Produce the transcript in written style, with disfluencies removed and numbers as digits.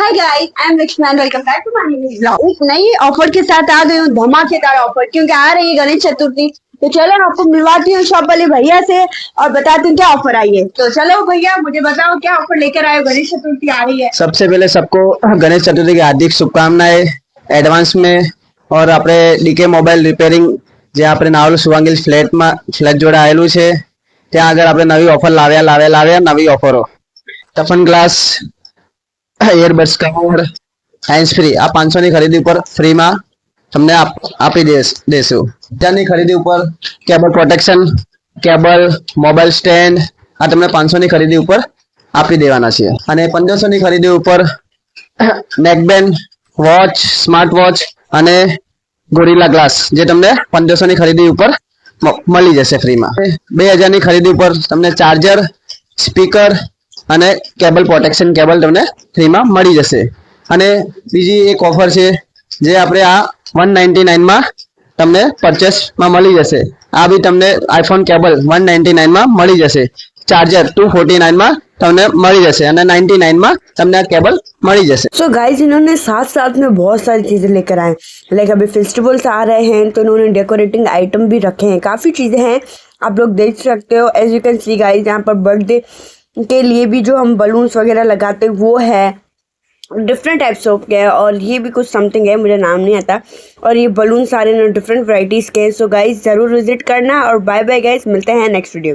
Hi guys, I am Lakshman, welcome back to my new blog. एक नई offer के साथ आ गई हूँ, धमाकेदार ऑफर, क्योंकि आ रही है गणेश चतुर्थी। तो चलो आपको मिलवाती हूँ शॉप वाले भैया से और बताती हूँ क्या ऑफर आई है। तो चलो भैया, मुझे बताओ क्या ऑफर लेकर आए हो, गणेश चतुर्थी आ रही है। सबसे पहले सबको गणेश चतुर्थी की हार्दिक शुभकामनाएं एडवांस में। और આપણે ડીકે મોબાઈલ રિપેરિંગ જે આપણે નાવલ સુવાંગીલ ફ્લેટ જોડે આવેલું છે ત્યાં આગળ આપણે નવી ઓફર લાવ્યા નવી ઓફરો toughen glass earbuds cover hands free આ 500 ની ખરીદી ઉપર ફ્રીમાં તમને આપી દેશું। ત્યાંની ખરીદી ઉપર cable protection cable mobile stand આ તમને 500 ની ખરીદી ઉપર આપી દેવાના છે। અને 1500 ની ખરીદી ઉપર નેકબેન્ડ વોચ સ્માર્ટ વોચ અને ગોરિલા ગ્લાસ જે તમને 1500 ની ખરીદી ઉપર મળી જશે ફ્રીમાં। 2000 ની ખરીદી ઉપર તમને ચાર્જર સ્પીકર અને કેબલ પ્રોટેક્શન કેબલ તમને ફ્રીમાં મળી જશે। અને બીજી એક ઓફર છે જે આપણે આ 199 માં તમને પરચેસમાં મળી જશે। આ બી તમને આઈફોન કેબલ 199 માં મળી જશે। ચાર્જર 249 में તમને મળી જશે અને 99 में તમને केबल મળી जैसे। सो गाइज इन्होंने साथ साथ में बहुत सारी चीज़ें लेकर आए। लाइक अभी फेस्टिवल्स आ रहे हैं तो इन्होंने डेकोरेटिंग आइटम भी रखे हैं, काफ़ी चीज़ें हैं, आप लोग देख सकते हो। As you can see guys यहाँ पर बर्थडे के लिए भी जो हम बलून्स वगैरह लगाते हैं वो है, डिफरेंट टाइप्स ऑफ के है। और ये भी कुछ समथिंग है, मुझे नाम नहीं आता। और ये बलून सारे डिफरेंट वैरायटीज़ के। सो गाइज ज़रूर विजिट करना और बाय बाय गाइज, मिलते हैं नेक्स्ट वीडियो में।